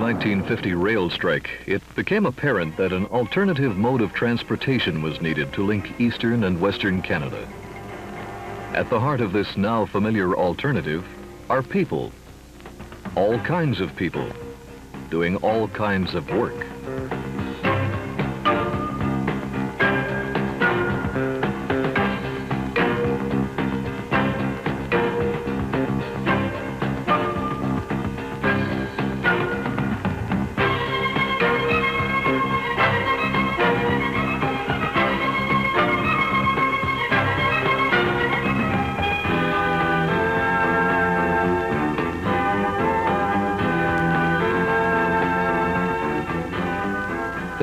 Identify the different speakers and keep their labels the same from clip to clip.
Speaker 1: 1950 rail strike, it became apparent that an alternative mode of transportation was needed to link eastern and western Canada. At the heart of this now familiar alternative are people. All kinds of people, doing all kinds of work.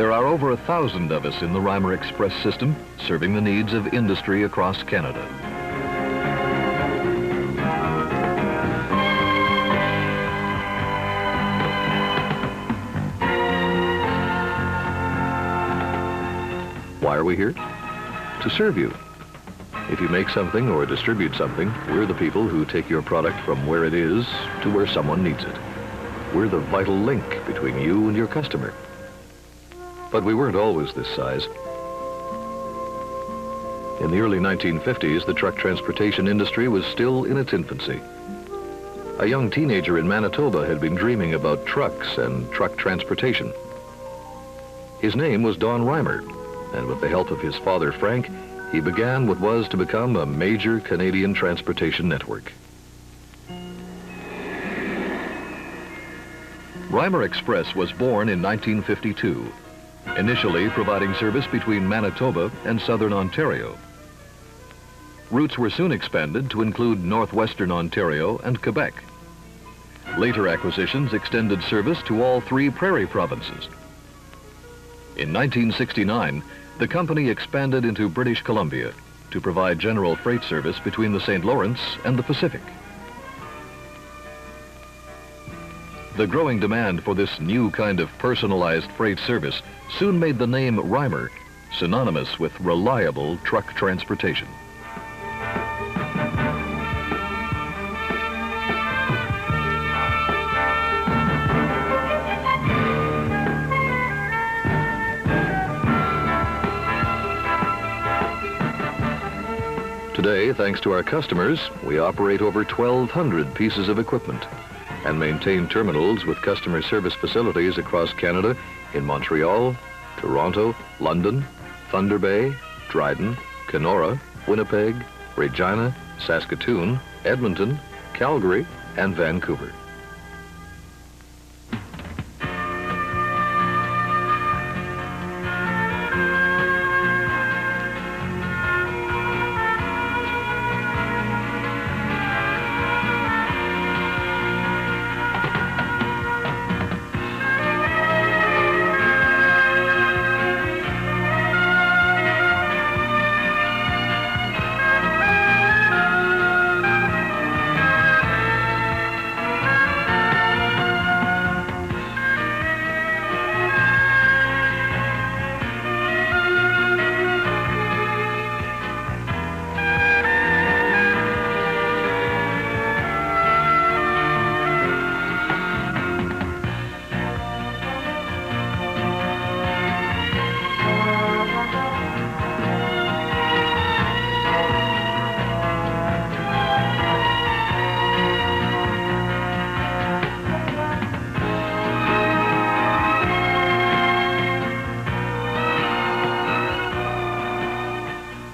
Speaker 1: There are over 1,000 of us in the Reimer Express system, serving the needs of industry across Canada. Why are we here? To serve you. If you make something or distribute something, we're the people who take your product from where it is to where someone needs it. We're the vital link between you and your customer. But we weren't always this size. In the early 1950s, the truck transportation industry was still in its infancy. A young teenager in Manitoba had been dreaming about trucks and truck transportation. His name was Don Reimer, and with the help of his father, Frank, he began what was to become a major Canadian transportation network. Reimer Express was born in 1952. Initially providing service between Manitoba and southern Ontario. Routes were soon expanded to include northwestern Ontario and Quebec. Later acquisitions extended service to all three prairie provinces. In 1969, the company expanded into British Columbia to provide general freight service between the St. Lawrence and the Pacific. The growing demand for this new kind of personalized freight service soon made the name Reimer synonymous with reliable truck transportation. Today, thanks to our customers, we operate over 1,200 pieces of equipment and maintain terminals with customer service facilities across Canada in Montreal, Toronto, London, Thunder Bay, Dryden, Kenora, Winnipeg, Regina, Saskatoon, Edmonton, Calgary, and Vancouver.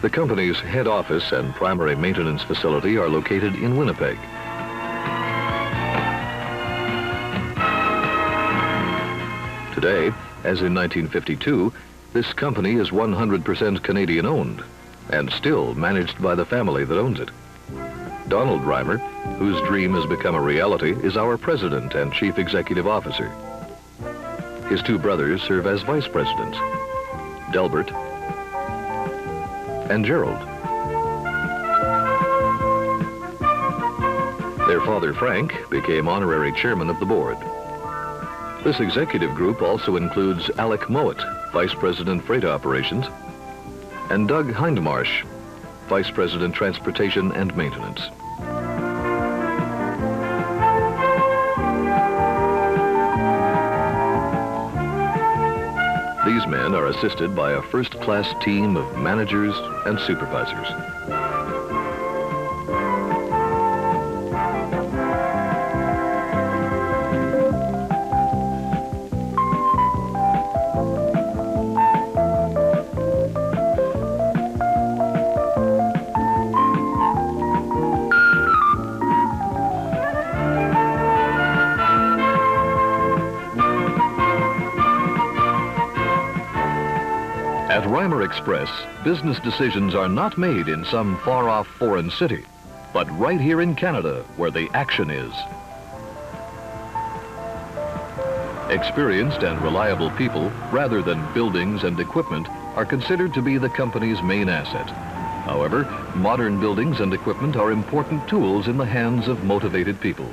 Speaker 1: The company's head office and primary maintenance facility are located in Winnipeg. Today, as in 1952, this company is 100% Canadian owned and still managed by the family that owns it. Donald Reimer, whose dream has become a reality, is our president and chief executive officer. His two brothers serve as vice presidents, Delbert and Gerald. Their father, Frank, became honorary chairman of the board. This executive group also includes Alec Mowat, Vice President Freight Operations, and Doug Hindmarsh, Vice President Transportation and Maintenance. are assisted by a first-class team of managers and supervisors. At Reimer Express, business decisions are not made in some far-off foreign city, but right here in Canada, where the action is. Experienced and reliable people, rather than buildings and equipment, are considered to be the company's main asset. However, modern buildings and equipment are important tools in the hands of motivated people.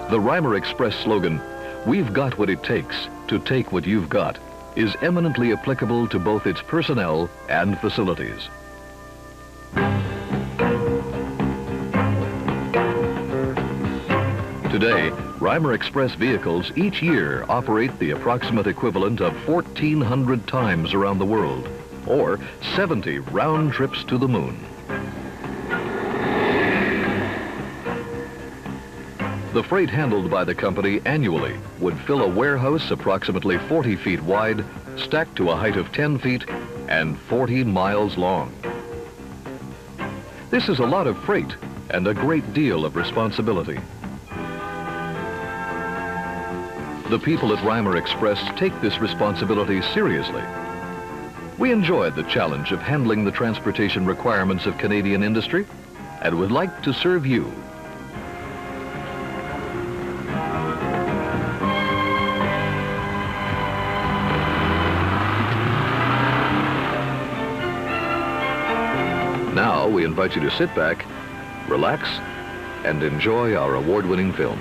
Speaker 1: The Reimer Express slogan, "We've got what it takes to take what you've got," is eminently applicable to both its personnel and facilities. Today, Reimer Express vehicles each year operate the approximate equivalent of 1,400 times around the world, or 70 round trips to the moon. The freight handled by the company annually would fill a warehouse approximately 40 feet wide, stacked to a height of 10 feet and 40 miles long. This is a lot of freight and a great deal of responsibility. The people at Reimer Express take this responsibility seriously. We enjoyed the challenge of handling the transportation requirements of Canadian industry and would like to serve you. Now, we invite you to sit back, relax, and enjoy our award-winning film.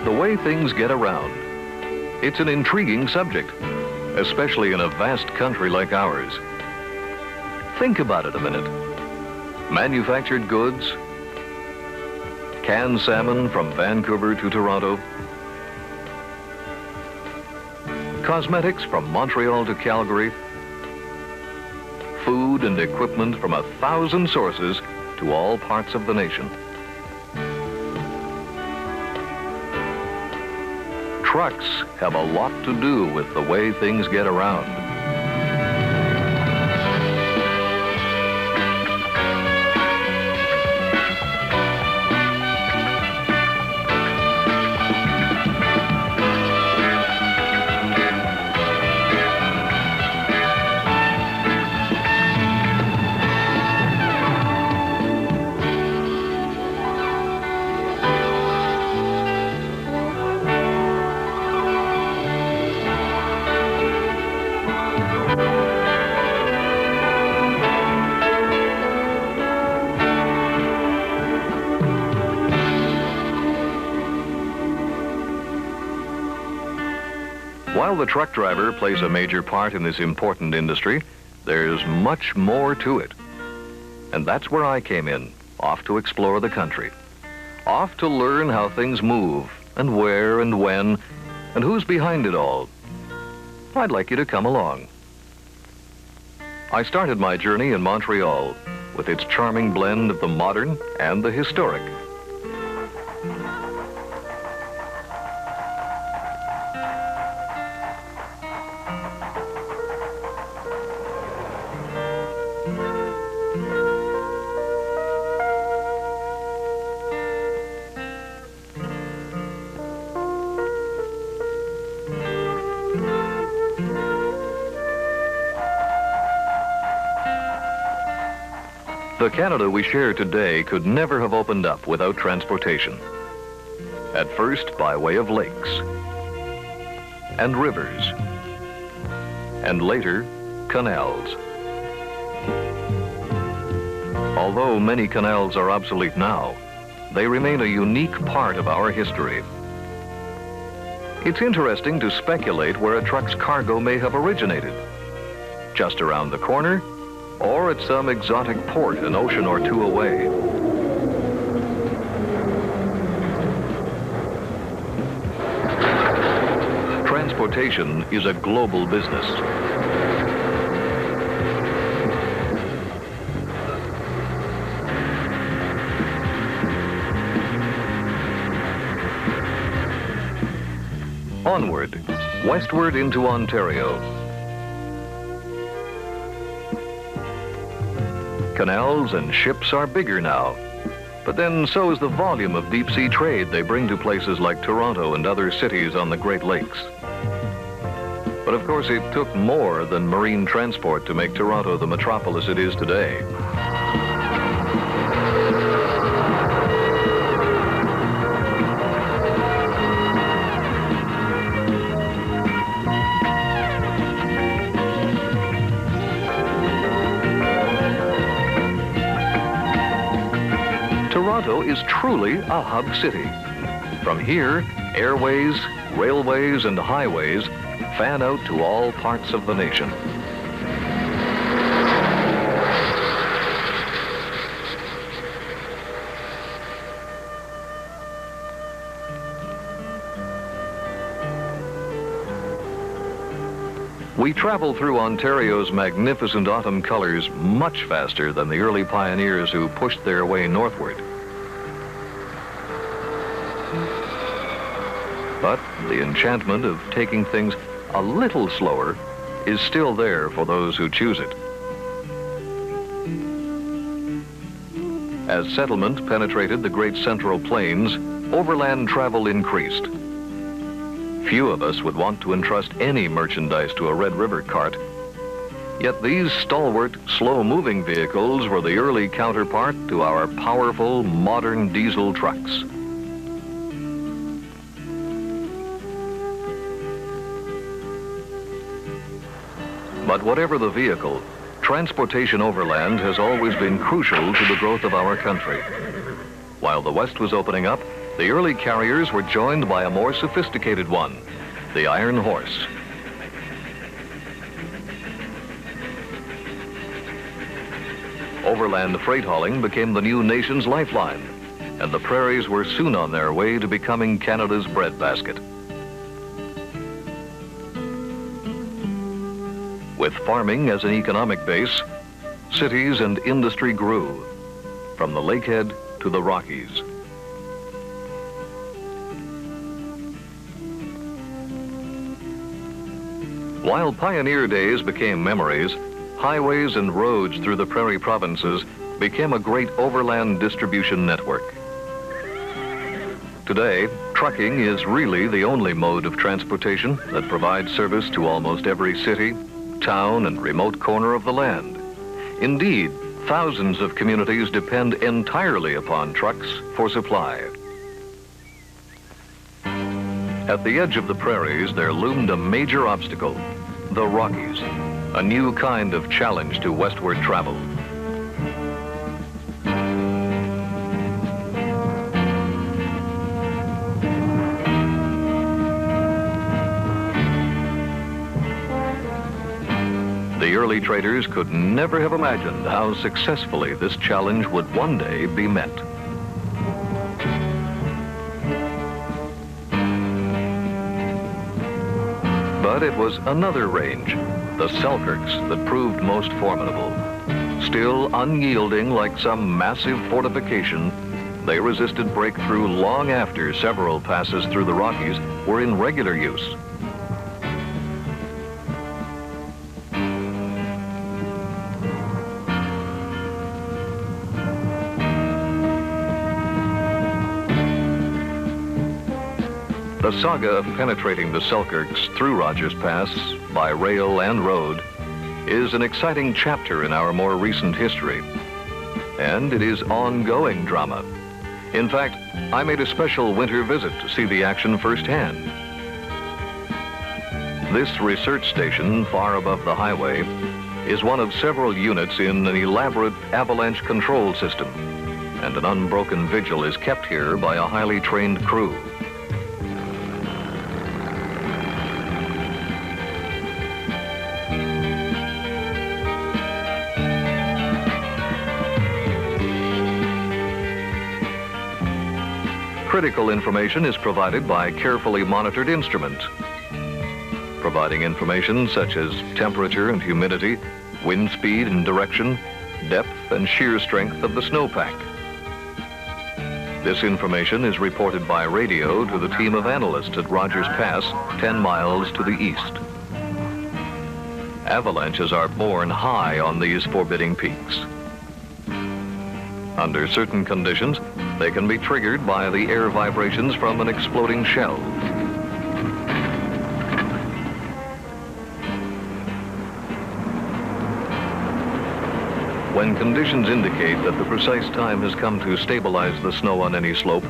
Speaker 1: The way things get around. It's an intriguing subject, especially in a vast country like ours. Think about it a minute. Manufactured goods, canned salmon from Vancouver to Toronto, cosmetics from Montreal to Calgary, food and equipment from 1,000 sources to all parts of the nation. Trucks have a lot to do with the way things get around. While the truck driver plays a major part in this important industry, there's much more to it. And that's where I came in, off to explore the country. Off to learn how things move, and where and when, and who's behind it all. I'd like you to come along. I started my journey in Montreal, with its charming blend of the modern and the historic. The Canada we share today could never have opened up without transportation. At first, by way of lakes and rivers, and later, canals. Although many canals are obsolete now, they remain a unique part of our history. It's interesting to speculate where a truck's cargo may have originated. Just around the corner, or at some exotic port an ocean or two away. Transportation is a global business. Onward, westward into Ontario. Canals and ships are bigger now, but then so is the volume of deep-sea trade they bring to places like Toronto and other cities on the Great Lakes. But of course it took more than marine transport to make Toronto the metropolis it is today. Toronto is truly a hub city. From here, airways, railways, and highways fan out to all parts of the nation. We travel through Ontario's magnificent autumn colors much faster than the early pioneers who pushed their way northward. But the enchantment of taking things a little slower is still there for those who choose it. As settlement penetrated the Great Central Plains, overland travel increased. Few of us would want to entrust any merchandise to a Red River cart. Yet these stalwart, slow-moving vehicles were the early counterpart to our powerful, modern diesel trucks. But whatever the vehicle, transportation overland has always been crucial to the growth of our country. While the West was opening up, the early carriers were joined by a more sophisticated one, the iron horse. Overland freight hauling became the new nation's lifeline, and the prairies were soon on their way to becoming Canada's breadbasket. With farming as an economic base, cities and industry grew, from the Lakehead to the Rockies. While pioneer days became memories, highways and roads through the prairie provinces became a great overland distribution network. Today, trucking is really the only mode of transportation that provides service to almost every city, town, and remote corner of the land. Indeed, thousands of communities depend entirely upon trucks for supply. At the edge of the prairies, there loomed a major obstacle, the Rockies, a new kind of challenge to westward travel. early traders could never have imagined how successfully this challenge would one day be met. But it was another range, the Selkirks, that proved most formidable. Still unyielding like some massive fortification, they resisted breakthrough long after several passes through the Rockies were in regular use. The saga of penetrating the Selkirks through Rogers Pass by rail and road is an exciting chapter in our more recent history. And it is ongoing drama. In fact, I made a special winter visit to see the action firsthand. This research station, far above the highway, is one of several units in an elaborate avalanche control system, and an unbroken vigil is kept here by a highly trained crew. Critical information is provided by carefully monitored instruments, providing information such as temperature and humidity, wind speed and direction, depth and shear strength of the snowpack. This information is reported by radio to the team of analysts at Rogers Pass, 10 miles to the east. Avalanches are born high on these forbidding peaks. Under certain conditions, they can be triggered by the air vibrations from an exploding shell. When conditions indicate that the precise time has come to stabilize the snow on any slope,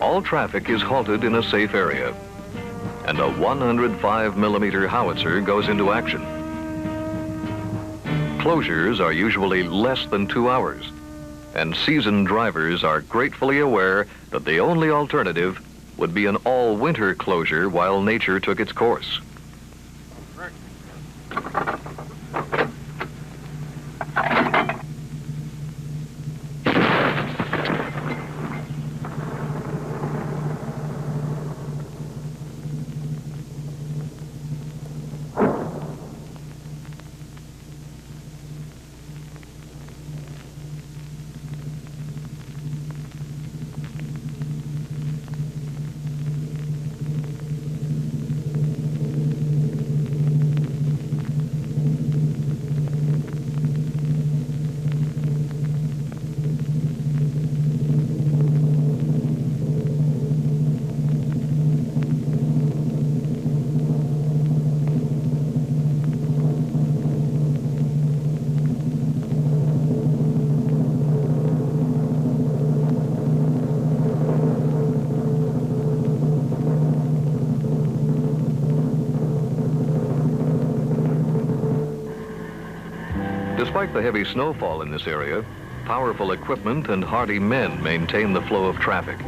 Speaker 1: all traffic is halted in a safe area, and a 105mm howitzer goes into action. Closures are usually less than 2 hours, and seasoned drivers are gratefully aware that the only alternative would be an all-winter closure while nature took its course. Despite the heavy snowfall in this area, powerful equipment and hardy men maintain the flow of traffic,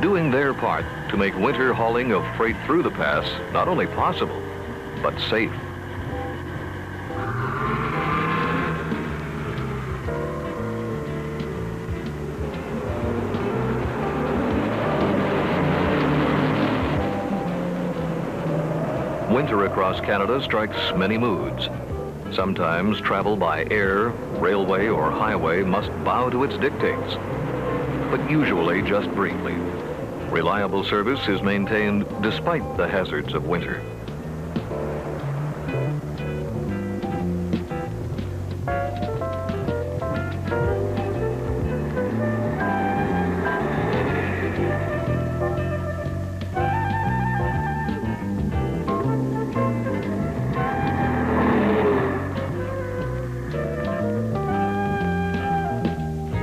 Speaker 1: doing their part to make winter hauling of freight through the pass not only possible, but safe. Winter across Canada strikes many moods. Sometimes travel by air, railway, or highway must bow to its dictates, but usually just briefly. Reliable service is maintained despite the hazards of winter.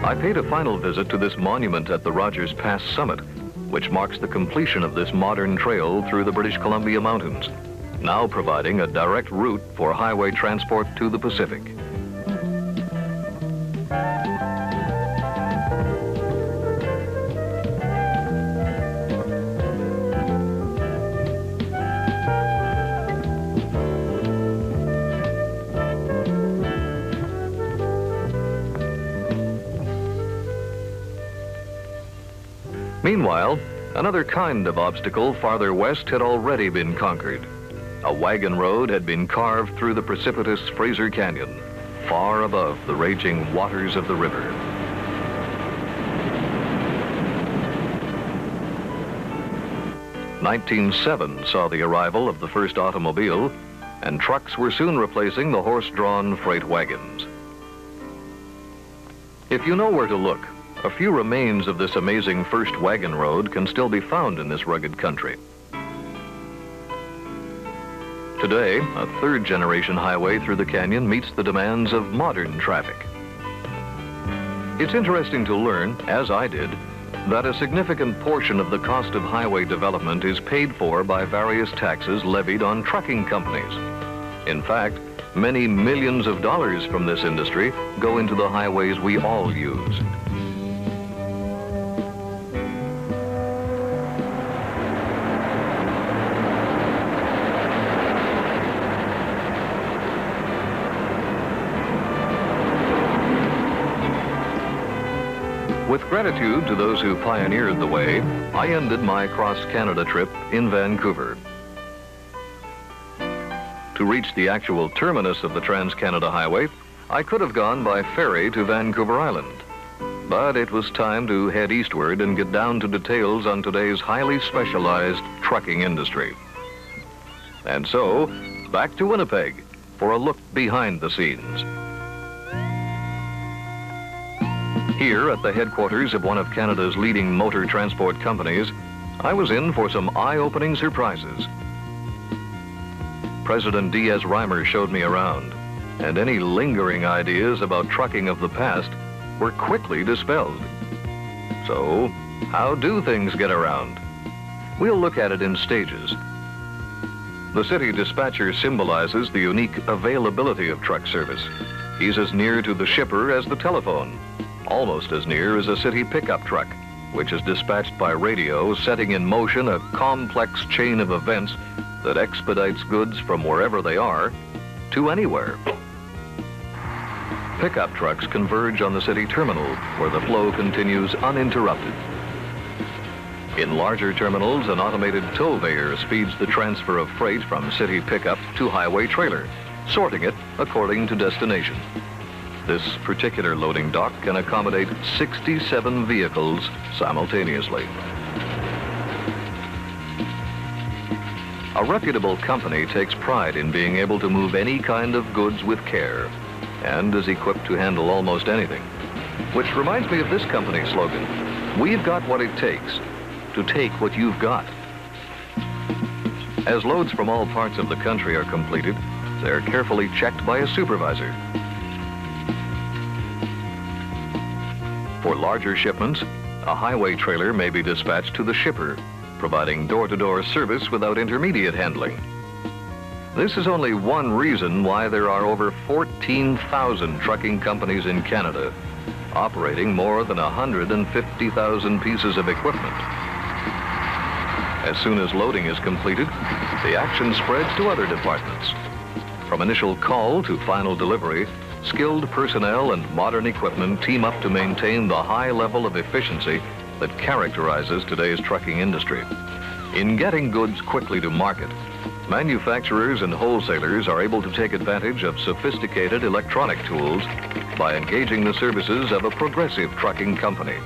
Speaker 1: I paid a final visit to this monument at the Rogers Pass summit, which marks the completion of this modern trail through the British Columbia Mountains, now providing a direct route for highway transport to the Pacific. Meanwhile, another kind of obstacle farther west had already been conquered. A wagon road had been carved through the precipitous Fraser Canyon, far above the raging waters of the river. "1907 saw the arrival of the first automobile, and trucks were soon replacing the horse-drawn freight wagons. If you know where to look, a few remains of this amazing first wagon road can still be found in this rugged country. Today, a third-generation highway through the canyon meets the demands of modern traffic. It's interesting to learn, as I did, that a significant portion of the cost of highway development is paid for by various taxes levied on trucking companies. In fact, many millions of dollars from this industry go into the highways we all use. With gratitude to those who pioneered the way, I ended my cross-Canada trip in Vancouver. To reach the actual terminus of the Trans-Canada Highway, I could have gone by ferry to Vancouver Island. But it was time to head eastward and get down to details on today's highly specialized trucking industry. And so, back to Winnipeg for a look behind the scenes. Here at the headquarters of one of Canada's leading motor transport companies, I was in for some eye-opening surprises. President Diaz Reimer showed me around, and any lingering ideas about trucking of the past were quickly dispelled. So, how do things get around? We'll look at it in stages. The city dispatcher symbolizes the unique availability of truck service. He's as near to the shipper as the telephone, almost as near as a city pickup truck, which is dispatched by radio, setting in motion a complex chain of events that expedites goods from wherever they are to anywhere. Pickup trucks converge on the city terminal, where the flow continues uninterrupted. In larger terminals, an automated tow conveyor speeds the transfer of freight from city pickup to highway trailer, sorting it according to destination. This particular loading dock can accommodate 67 vehicles simultaneously. A reputable company takes pride in being able to move any kind of goods with care and is equipped to handle almost anything. Which reminds me of this company's slogan: "We've got what it takes to take what you've got." As loads from all parts of the country are completed, they're carefully checked by a supervisor. For larger shipments, a highway trailer may be dispatched to the shipper, providing door-to-door service without intermediate handling. This is only one reason why there are over 14,000 trucking companies in Canada, operating more than 150,000 pieces of equipment. As soon as loading is completed, the action spreads to other departments. From initial call to final delivery, skilled personnel and modern equipment team up to maintain the high level of efficiency that characterizes today's trucking industry. In getting goods quickly to market, manufacturers and wholesalers are able to take advantage of sophisticated electronic tools by engaging the services of a progressive trucking company.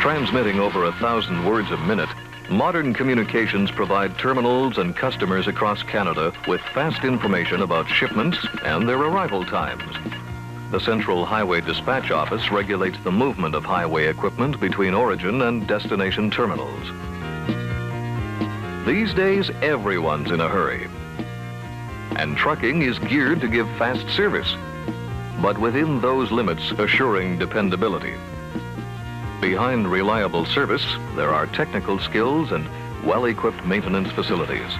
Speaker 1: Transmitting over 1,000 words a minute, modern communications provide terminals and customers across Canada with fast information about shipments and their arrival times. The Central Highway Dispatch Office regulates the movement of highway equipment between origin and destination terminals. These days, everyone's in a hurry. And trucking is geared to give fast service, but within those limits, assuring dependability. Behind reliable service, there are technical skills and well-equipped maintenance facilities.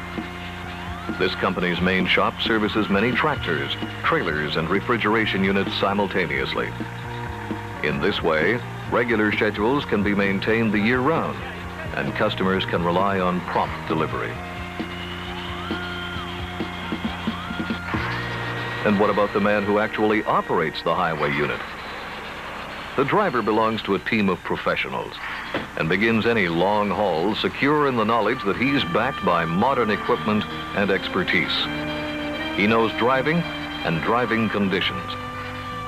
Speaker 1: This company's main shop services many tractors, trailers, and refrigeration units simultaneously. In this way, regular schedules can be maintained the year round, and customers can rely on prompt delivery. And what about the man who actually operates the highway unit? The driver belongs to a team of professionals and begins any long haul secure in the knowledge that he's backed by modern equipment and expertise. He knows driving and driving conditions.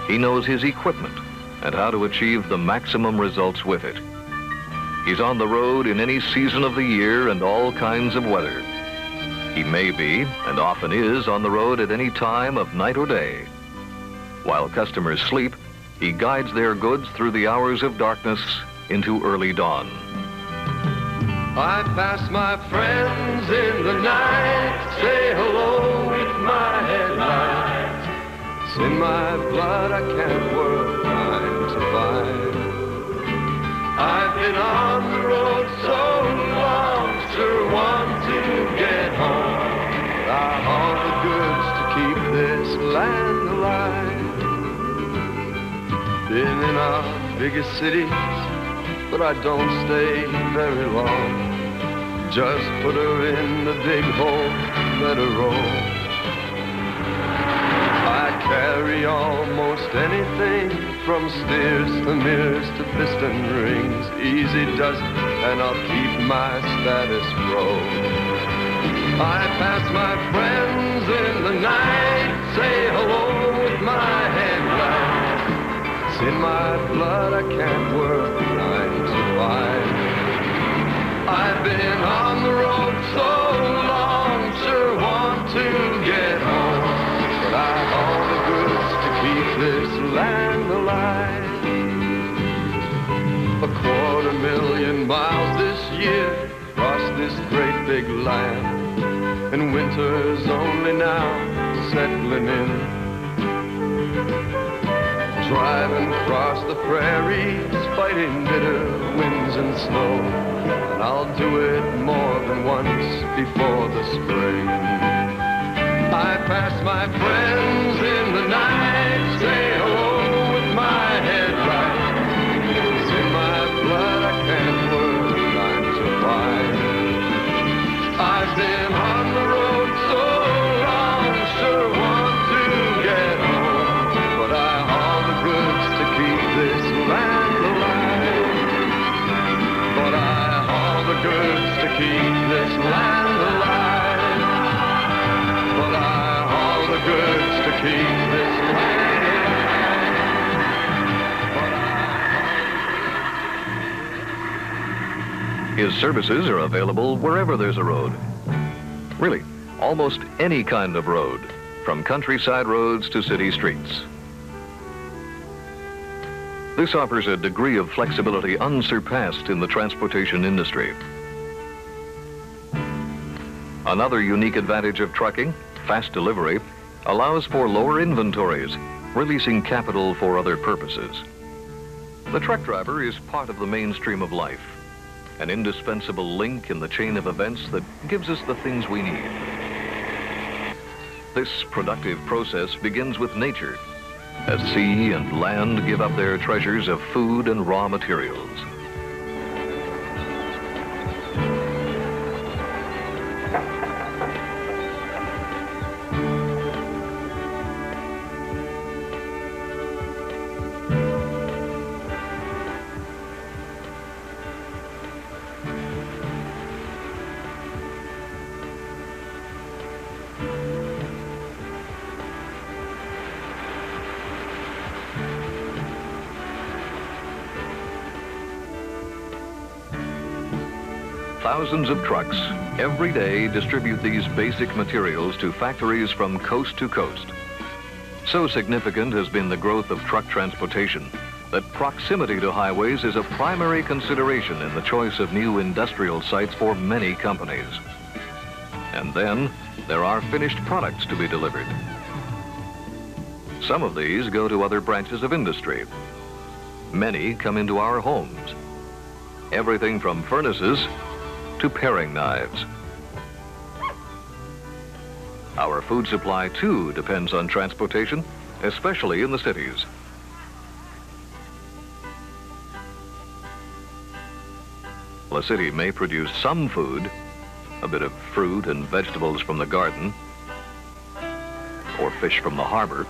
Speaker 1: He knows his equipment and how to achieve the maximum results with it. He's on the road in any season of the year and all kinds of weather. He may be, and often is, on the road at any time of night or day. While customers sleep, he guides their goods through the hours of darkness into early dawn.
Speaker 2: I pass my friends in the night, say hello with my headlights. It's in my blood, I can't work 9 to 5. I've been on the road so long, sure want to get home. But I haul the goods to keep this land alive. Been in our biggest cities, but I don't stay very long. Just put her in the big hole, let her roll. I carry almost anything from steers to mirrors to piston rings. Easy does it, and I'll keep my status quo. I pass my friends in the night, say hello with my headlights. It's in my blood, I can't work 9 to 5. I've been on the road so long, sure want to get home. But I haul the goods to keep this land alive. 250,000 miles this year across this great big land. And winter's only now settling in. Driving across the prairies, fighting bitter winds and snow. And I'll do it more than once before the spring. I pass my friends in the night, say hello with my headlights. It's in my blood, I can't work 9 to 5. I've been on the road so long, sure want to get home. But I haul the goods to keep this land alive. But I haul the goods to keep this land alive. But I haul the goods to keep this land alive.
Speaker 1: His services are available wherever there's a road. Really, almost any kind of road, from countryside roads to city streets. This offers a degree of flexibility unsurpassed in the transportation industry. Another unique advantage of trucking, fast delivery, allows for lower inventories, releasing capital for other purposes. The truck driver is part of the mainstream of life, an indispensable link in the chain of events that gives us the things we need. This productive process begins with nature, as sea and land give up their treasures of food and raw materials. Thousands of trucks every day distribute these basic materials to factories from coast to coast. So significant has been the growth of truck transportation that proximity to highways is a primary consideration in the choice of new industrial sites for many companies. And then there are finished products to be delivered. Some of these go to other branches of industry. Many come into our homes. Everything from furnaces to paring knives. Our food supply, too, depends on transportation, especially in the cities. A city may produce some food, a bit of fruit and vegetables from the garden, or fish from the harbor.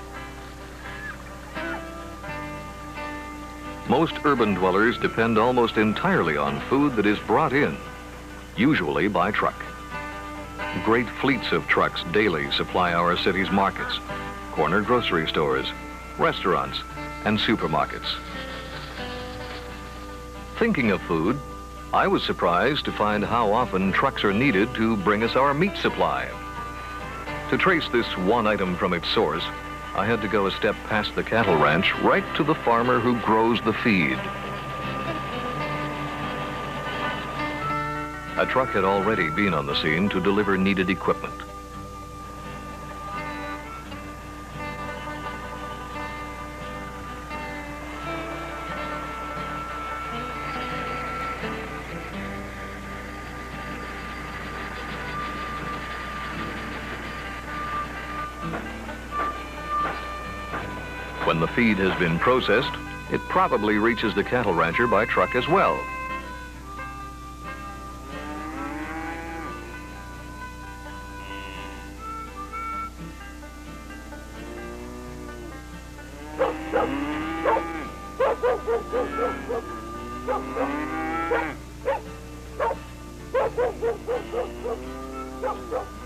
Speaker 1: Most urban dwellers depend almost entirely on food that is brought in, usually by truck. Great fleets of trucks daily supply our city's markets, corner grocery stores, restaurants, and supermarkets. Thinking of food, I was surprised to find how often trucks are needed to bring us our meat supply. To trace this one item from its source, I had to go a step past the cattle ranch right to the farmer who grows the feed. A truck had already been on the scene to deliver needed equipment. When the feed has been processed, it probably reaches the cattle rancher by truck as well.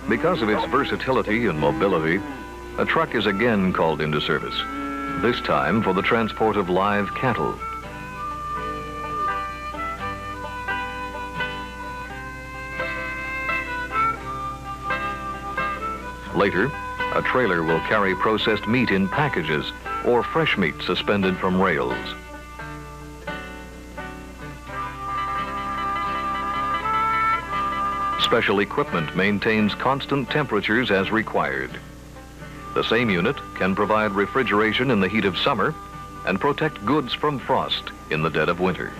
Speaker 1: Because of its versatility and mobility, a truck is again called into service, this time for the transport of live cattle. Later, a trailer will carry processed meat in packages or fresh meat suspended from rails. Special equipment maintains constant temperatures as required. The same unit can provide refrigeration in the heat of summer and protect goods from frost in the dead of winter.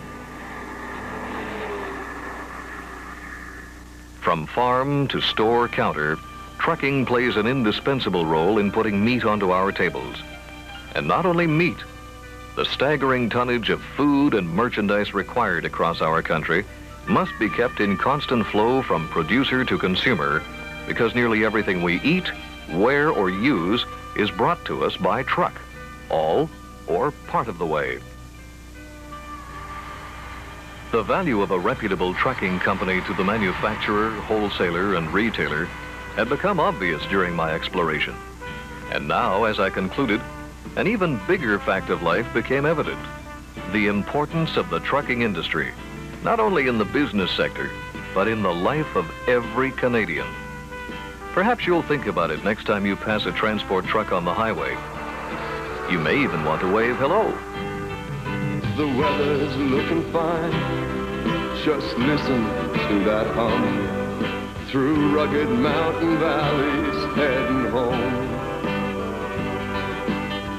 Speaker 1: From farm to store counter, trucking plays an indispensable role in putting meat onto our tables. And not only meat, the staggering tonnage of food and merchandise required across our country must be kept in constant flow from producer to consumer, because nearly everything we eat, wear, or use is brought to us by truck, all or part of the way. The value of a reputable trucking company to the manufacturer, wholesaler, and retailer had become obvious during my exploration. And now, as I concluded, an even bigger fact of life became evident: the importance of the trucking industry, not only in the business sector, but in the life of every Canadian. Perhaps you'll think about it next time you pass a transport truck on the highway. You may even want to wave hello.
Speaker 2: The weather's looking fine. Just listen to that hum. Through rugged mountain valleys, heading home.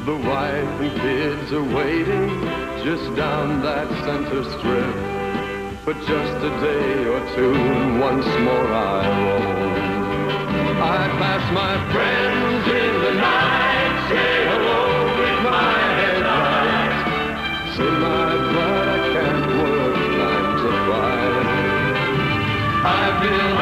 Speaker 2: The wife and kids are waiting just down that center strip. But just a day or two, and once more I roam. I pass my friends in the night, say hello with my headlights. Say my blood, I can't work 9 to 5. I've been